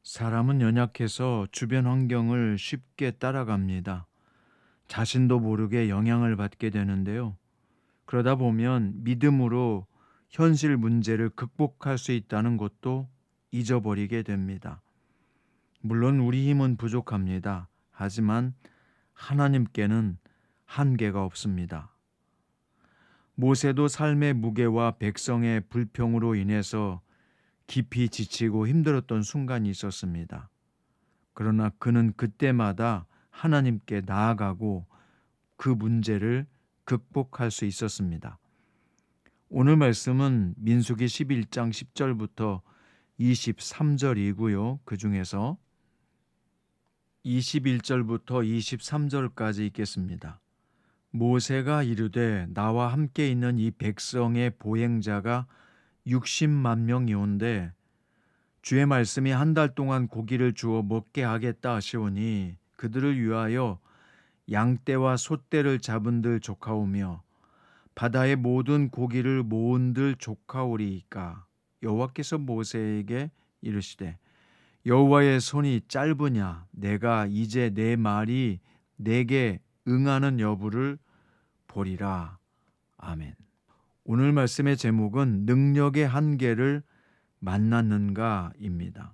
사람은 연약해서 주변 환경을 쉽게 따라갑니다. 자신도 모르게 영향을 받게 되는데요. 그러다 보면 믿음으로 현실 문제를 극복할 수 있다는 것도 잊어버리게 됩니다. 물론 우리 힘은 부족합니다. 하지만 하나님께는 한계가 없습니다. 모세도 삶의 무게와 백성의 불평으로 인해서 깊이 지치고 힘들었던 순간이 있었습니다. 그러나 그는 그때마다 하나님께 나아가고 그 문제를 극복할 수 있었습니다. 오늘 말씀은 민수기 11장 10절부터 23절이고요. 그 중에서 21절부터 23절까지 읽겠습니다. 모세가 이르되 나와 함께 있는 이 백성의 보행자가 60만 명이온데 주의 말씀이 한 달 동안 고기를 주어 먹게 하겠다 하시오니 그들을 위하여 양떼와 소떼를 잡은들 조카오며 바다의 모든 고기를 모은들 조카오리이까. 여호와께서 모세에게 이르시되 여호와의 손이 짧으냐 내가 이제 내 말이 내게 응하는 여부를 보리라. 아멘. 오늘 말씀의 제목은 능력의 한계를 만났는가입니다.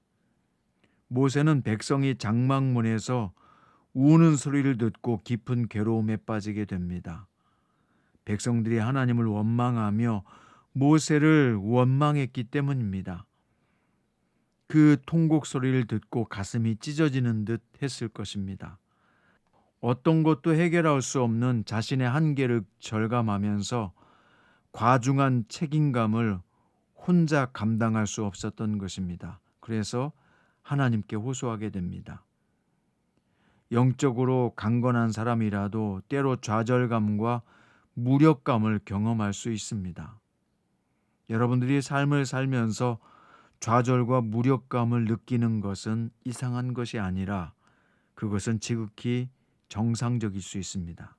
모세는 백성이 장막문에서 우는 소리를 듣고 깊은 괴로움에 빠지게 됩니다. 백성들이 하나님을 원망하며 모세를 원망했기 때문입니다. 그 통곡 소리를 듣고 가슴이 찢어지는 듯 했을 것입니다. 어떤 것도 해결할 수 없는 자신의 한계를 절감하면서 과중한 책임감을 혼자 감당할 수 없었던 것입니다. 그래서 하나님께 호소하게 됩니다. 영적으로 강건한 사람이라도 때로 좌절감과 무력감을 경험할 수 있습니다. 여러분들이 삶을 살면서 좌절과 무력감을 느끼는 것은 이상한 것이 아니라 그것은 지극히 정상적일 수 있습니다.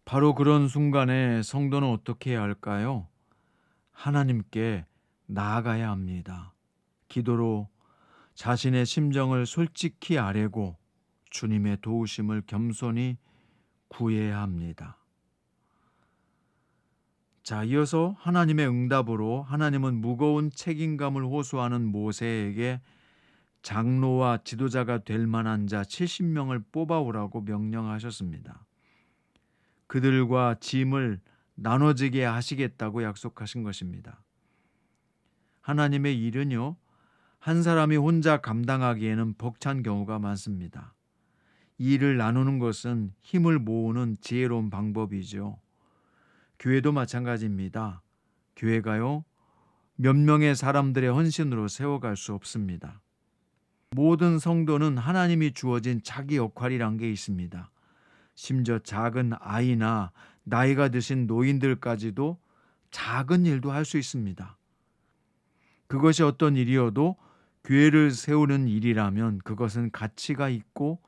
바로 그런 순간에 성도는 어떻게 해야 할까요? 하나님께 나아가야 합니다. 기도로 자신의 심정을 솔직히 아뢰고 주님의 도우심을 겸손히 구해야 합니다. 자, 이어서 하나님의 응답으로 하나님은 무거운 책임감을 호소하는 모세에게 장로와 지도자가 될 만한 자 70명을 뽑아오라고 명령하셨습니다. 그들과 짐을 나눠지게 하시겠다고 약속하신 것입니다. 하나님의 일은요, 한 사람이 혼자 감당하기에는 벅찬 경우가 많습니다. 이 일을 나누는 것은 힘을 모으는 지혜로운 방법이죠. 교회도 마찬가지입니다. 교회가요, 몇 명의 사람들의 헌신으로 세워갈 수 없습니다. 모든 성도는 하나님이 주어진 자기 역할이란 게 있습니다. 심지어 작은 아이나 나이가 드신 노인들까지도 작은 일도 할 수 있습니다. 그것이 어떤 일이어도 교회를 세우는 일이라면 그것은 가치가 있고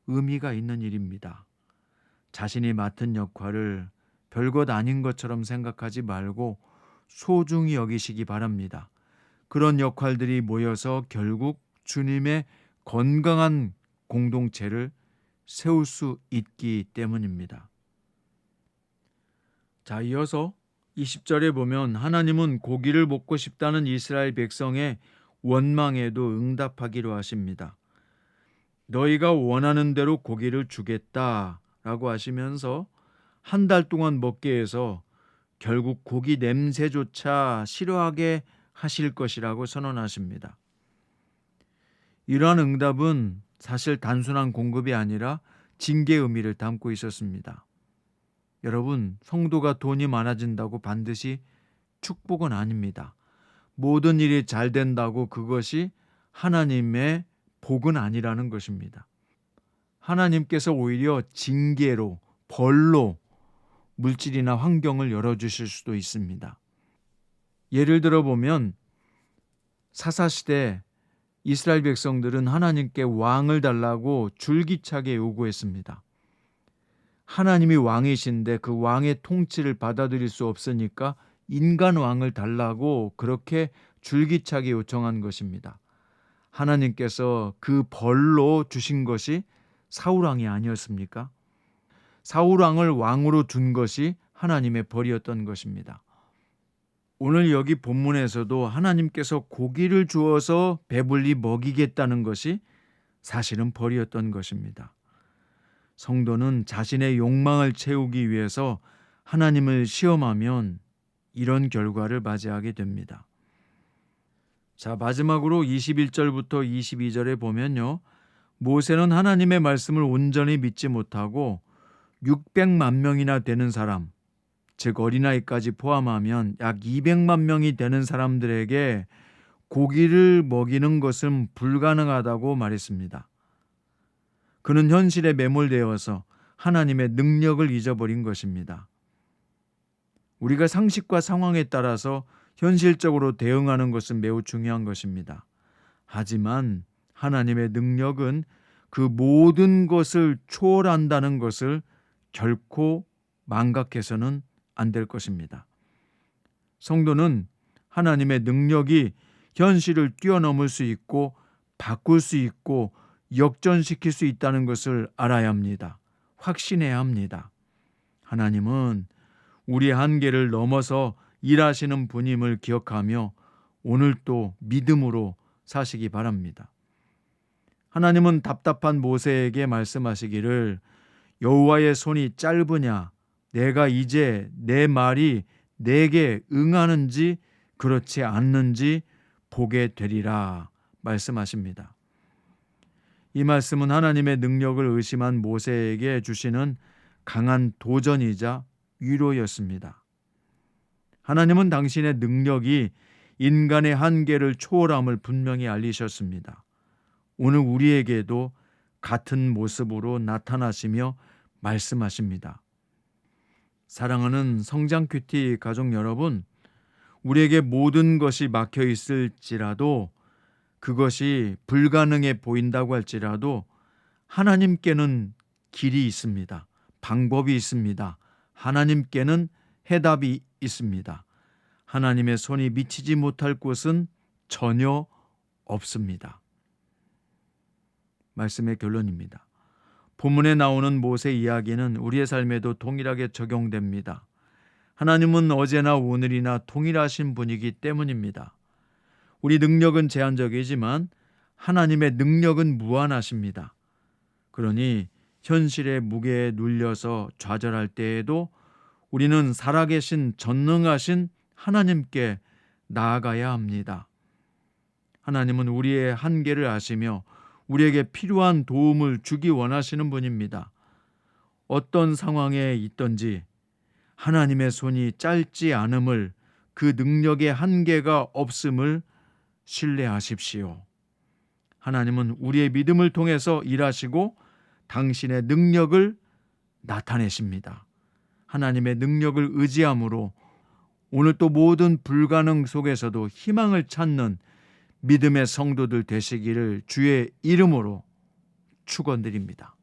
의미가 있는 일입니다. 자신이 맡은 역할을 별것 아닌 것처럼 생각하지 말고 소중히 여기시기 바랍니다. 그런 역할들이 모여서 결국 주님의 건강한 공동체를 세울 수 있기 때문입니다. 자, 이어서 20절에 보면 하나님은 고기를 먹고 싶다는 이스라엘 백성의 원망에도 응답하기로 하십니다. 너희가 원하는 대로 고기를 주겠다라고 하시면서 한 달 동안 먹게 해서 결국 고기 냄새조차 싫어하게 하실 것이라고 선언하십니다. 이러한 응답은 사실 단순한 공급이 아니라 징계의 의미를 담고 있었습니다. 여러분, 성도가 돈이 많아진다고 반드시 축복은 아닙니다. 모든 일이 잘 된다고 그것이 하나님의 복은 아니라는 것입니다. 하나님께서 오히려 징계로, 벌로 물질이나 환경을 열어주실 수도 있습니다. 예를 들어 보면 사사시대 이스라엘 백성들은 하나님께 왕을 달라고 줄기차게 요구했습니다. 하나님이 왕이신데 그 왕의 통치를 받아들일 수 없으니까 인간 왕을 달라고 그렇게 줄기차게 요청한 것입니다. 하나님께서 그 벌로 주신 것이 사울왕이 아니었습니까? 사울왕을 왕으로 둔 것이 하나님의 벌이었던 것입니다. 오늘 여기 본문에서도 하나님께서 고기를 주어서 배불리 먹이겠다는 것이 사실은 벌이었던 것입니다. 성도는 자신의 욕망을 채우기 위해서 하나님을 시험하면 이런 결과를 맞이하게 됩니다. 자, 마지막으로 21절부터 22절에 보면요. 모세는 하나님의 말씀을 온전히 믿지 못하고 600만 명이나 되는 사람, 즉 어린아이까지 포함하면 약 200만 명이 되는 사람들에게 고기를 먹이는 것은 불가능하다고 말했습니다. 그는 현실에 매몰되어서 하나님의 능력을 잊어버린 것입니다. 우리가 상식과 상황에 따라서 현실적으로 대응하는 것은 매우 중요한 것입니다. 하지만 하나님의 능력은 그 모든 것을 초월한다는 것을 결코 망각해서는 안 될 것입니다. 성도는 하나님의 능력이 현실을 뛰어넘을 수 있고 바꿀 수 있고 역전시킬 수 있다는 것을 알아야 합니다. 확신해야 합니다. 하나님은 우리의 한계를 넘어서 일하시는 분임을 기억하며 오늘도 믿음으로 사시기 바랍니다. 하나님은 답답한 모세에게 말씀하시기를 여호와의 손이 짧으냐 내가 이제 내 말이 내게 응하는지 그렇지 않는지 보게 되리라 말씀하십니다. 이 말씀은 하나님의 능력을 의심한 모세에게 주시는 강한 도전이자 위로였습니다. 하나님은 당신의 능력이 인간의 한계를 초월함을 분명히 알리셨습니다. 오늘 우리에게도 같은 모습으로 나타나시며 말씀하십니다. 사랑하는 성장 큐티 가족 여러분, 우리에게 모든 것이 막혀 있을지라도 그것이 불가능해 보인다고 할지라도 하나님께는 길이 있습니다. 방법이 있습니다. 하나님께는 해답이 있습니다. 하나님의 손이 미치지 못할 곳은 전혀 없습니다. 말씀의 결론입니다. 본문에 나오는 모세 이야기는 우리의 삶에도 동일하게 적용됩니다. 하나님은 어제나 오늘이나 동일하신 분이기 때문입니다. 우리 능력은 제한적이지만 하나님의 능력은 무한하십니다. 그러니 현실의 무게에 눌려서 좌절할 때에도 우리는 살아계신 전능하신 하나님께 나아가야 합니다. 하나님은 우리의 한계를 아시며 우리에게 필요한 도움을 주기 원하시는 분입니다. 어떤 상황에 있든지 하나님의 손이 짧지 않음을, 그 능력의 한계가 없음을 신뢰하십시오. 하나님은 우리의 믿음을 통해서 일하시고 당신의 능력을 나타내십니다. 하나님의 능력을 의지함으로 오늘 또 모든 불가능 속에서도 희망을 찾는 믿음의 성도들 되시기를 주의 이름으로 축원드립니다.